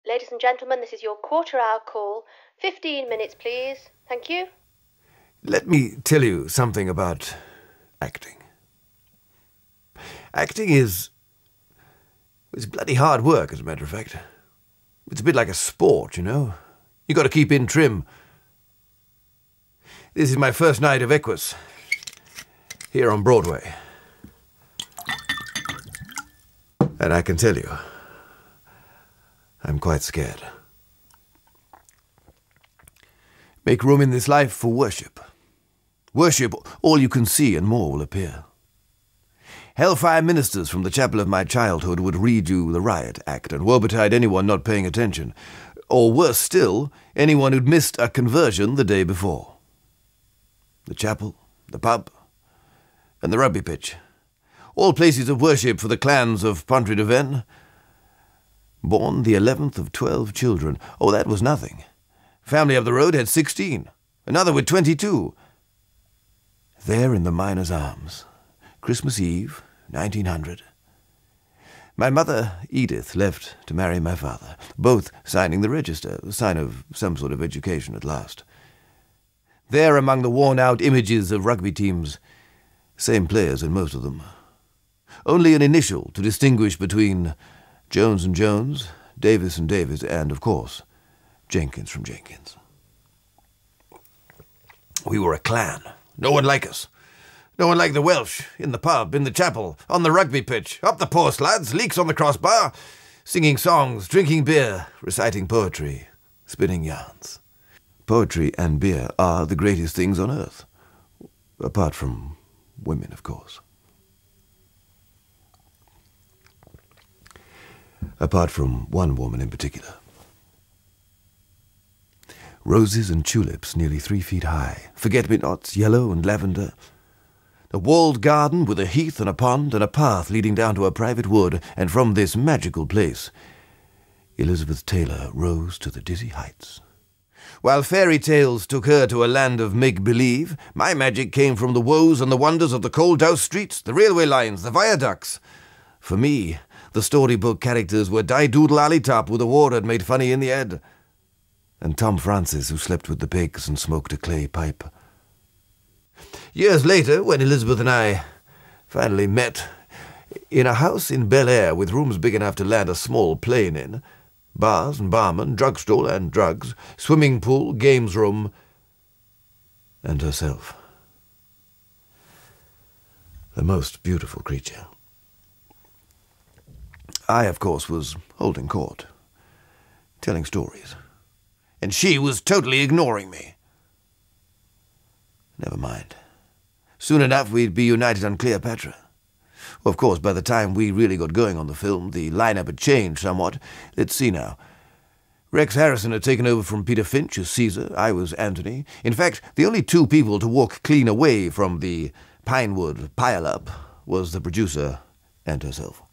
Ladies and gentlemen, this is your quarter-hour call. 15 minutes, please. Thank you. Let me tell you something about acting. Acting it's bloody hard work, as a matter of fact. It's a bit like a sport, you know. You got to keep in trim. This is my first night of Equus, here on Broadway. And I can tell you, I'm quite scared. Make room in this life for worship. Worship all you can see, and more will appear. Hellfire ministers from the chapel of my childhood would read you the riot act, and woe betide anyone not paying attention. Or worse still, anyone who'd missed a conversion the day before. The chapel, the pub, and the rugby pitch. All places of worship for the clans of Pontry de Ven. Born the 11th of 12 children. Oh, that was nothing. Family up the road had 16. Another with 22. There in the Miner's Arms. Christmas Eve, 1900. My mother, Edith, left to marry my father, both signing the register, a sign of some sort of education at last. There among the worn-out images of rugby teams, same players in most of them. Only an initial to distinguish between Jones and Jones, Davis and Davis, and, of course, Jenkins from Jenkins. We were a clan. No one like us. No one like the Welsh, in the pub, in the chapel, on the rugby pitch, up the post, lads, leaks on the crossbar, singing songs, drinking beer, reciting poetry, spinning yarns. Poetry and beer are the greatest things on earth. Apart from women, of course. Apart from one woman in particular. Roses and tulips nearly 3 feet high, forget-me-nots, yellow and lavender. A walled garden with a heath and a pond and a path leading down to a private wood, and from this magical place, Elizabeth Taylor rose to the dizzy heights. While fairy tales took her to a land of make-believe, my magic came from the woes and the wonders of the cold-douse streets, the railway lines, the viaducts. For me, the storybook characters were Die-Doodle Alley-Top, who the war had made funny in the head, and Tom Francis, who slept with the pigs and smoked a clay pipe. Years later, when Elizabeth and I finally met in a house in Bel Air with rooms big enough to land a small plane in, bars and barmen, drugstore and drugs, swimming pool, games room, and herself. The most beautiful creature. I, of course, was holding court, telling stories, and she was totally ignoring me. Never mind. Soon enough we'd be united on Cleopatra. Well, of course, by the time we really got going on the film, the lineup had changed somewhat. Let's see now. Rex Harrison had taken over from Peter Finch as Caesar. I was Antony. In fact, the only two people to walk clean away from the Pinewood pile-up was the producer and herself.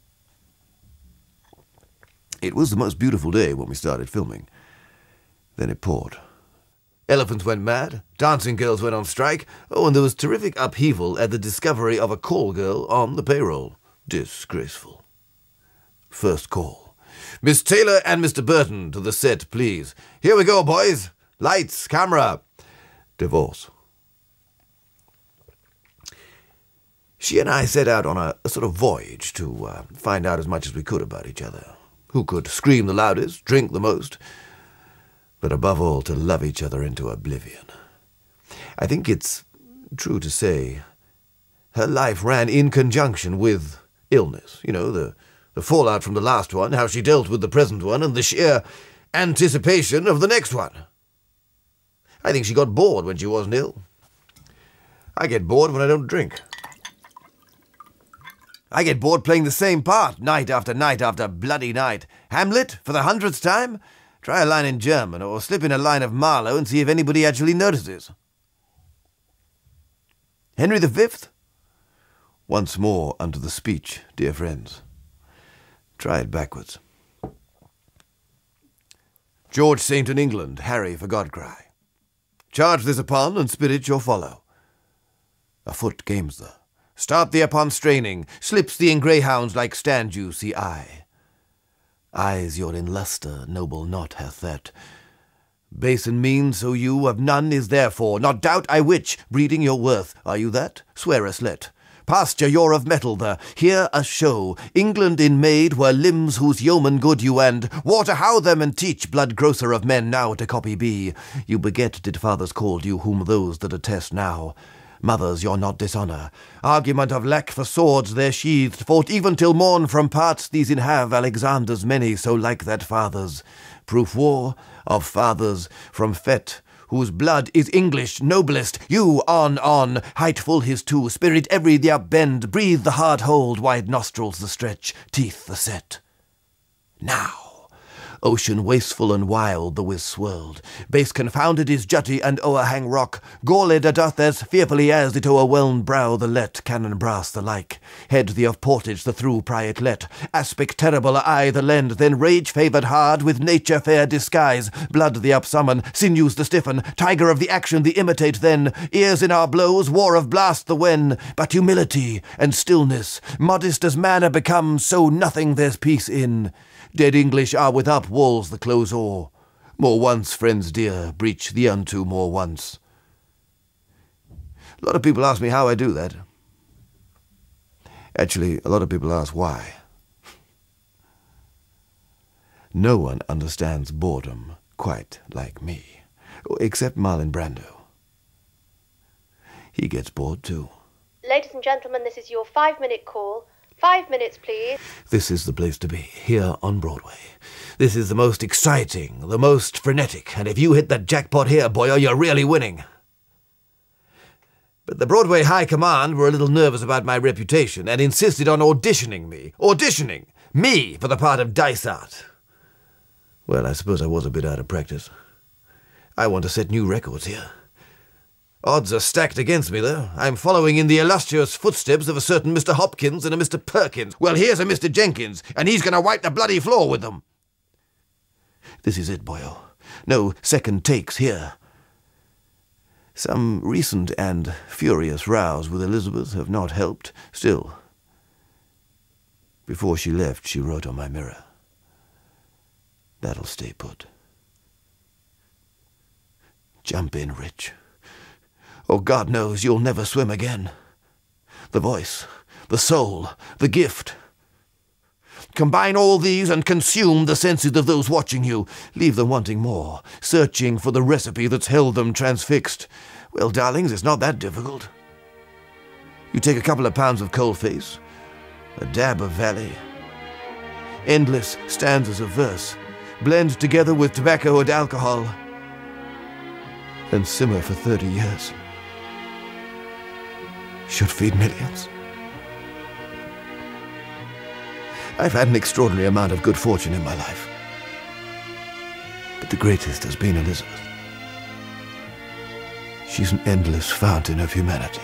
It was the most beautiful day when we started filming. Then it poured. Elephants went mad, dancing girls went on strike, and there was terrific upheaval at the discovery of a call girl on the payroll. Disgraceful. First call. Miss Taylor and Mr. Burton to the set, please. Here we go, boys. Lights, camera. Divorce. She and I set out on a sort of voyage to find out as much as we could about each other. Who could scream the loudest, drink the most, but above all to love each other into oblivion. I think it's true to say her life ran in conjunction with illness. You know, the fallout from the last one, how she dealt with the present one, and the sheer anticipation of the next one. I think she got bored when she wasn't ill. I get bored when I don't drink. I get bored playing the same part, night after bloody night. Hamlet, for the 100th time? Try a line in German, or slip in a line of Marlowe and see if anybody actually notices. Henry V? Once more unto the speech, dear friends. Try it backwards. George Saint in England, Harry for God cry. Charge this upon, and spirit your follow. Afoot games the. Start thee upon straining, slips thee in greyhounds like stand you see I. Eyes you're in lustre, noble naught hath that. Base and mean, so you of none is therefore, not doubt I which, breeding your worth, are you that? Swear us let. Pasture you're of metal there, here a show. England in maid were limbs whose yeoman good you and water how them and teach blood grosser of men now to copy be. You beget did fathers called you whom those that attest now. Mothers, you're not dishonour. Argument of lack for swords they're sheathed, fought even till morn from parts these in have Alexander's many, so like that fathers. Proof war of fathers from Fet, whose blood is English noblest. You on, height full his too, spirit every the upbend, breathe the hard hold, wide nostrils the stretch, teeth the set. Now. Ocean wasteful and wild the whiz swirled. Base confounded is jutty and o'erhang rock. Gorled doth as fearfully as it o'erwhelmed brow the let, cannon brass the like. Head the of portage the through priate let. Aspic terrible eye the lend, then rage favoured hard with nature fair disguise. Blood the upsummon, sinews the stiffen, tiger of the action the imitate then. Ears in our blows, war of blast the when. But humility and stillness, modest as manner become, so nothing there's peace in. Dead English are without walls the close o'er. More once, friends dear, breach the unto more once. A lot of people ask me how I do that. Actually, a lot of people ask why. No one understands boredom quite like me, except Marlon Brando. He gets bored too. Ladies and gentlemen, this is your 5-minute call. 5 minutes, please. This is the place to be, here on Broadway. This is the most exciting, the most frenetic, and if you hit that jackpot here, boyo, you're really winning. But the Broadway High Command were a little nervous about my reputation and insisted on auditioning me for the part of Dysart. Well, I suppose I was a bit out of practice. I want to set new records here. Odds are stacked against me, though. I'm following in the illustrious footsteps of a certain Mr. Hopkins and a Mr. Perkins. Well, here's a Mr. Jenkins, and he's going to wipe the bloody floor with them. This is it, boyo. No second takes here. Some recent and furious rows with Elizabeth have not helped. Still, before she left, she wrote on my mirror. That'll stay put. Jump in, Rich. Oh, God knows you'll never swim again. The voice, the soul, the gift. Combine all these and consume the senses of those watching you. Leave them wanting more, searching for the recipe that's held them transfixed. Well, darlings, it's not that difficult. You take a couple of pounds of coalface, a dab of valley, endless stanzas of verse, blend together with tobacco and alcohol, and simmer for 30 years. Should feed millions. I've had an extraordinary amount of good fortune in my life. But the greatest has been Elizabeth. She's an endless fountain of humanity.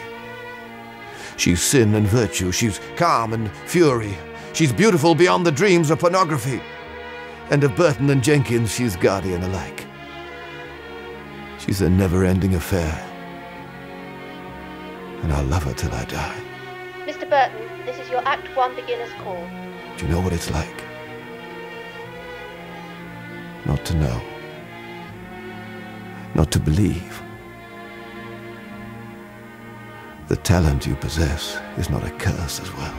She's sin and virtue. She's calm and fury. She's beautiful beyond the dreams of pornography. And of Burton and Jenkins, she's guardian alike. She's a never-ending affair. And I'll love her till I die. Mr. Burton, this is your Act 1 beginner's call. Do you know what it's like? Not to know. Not to believe. The talent you possess is not a curse as well.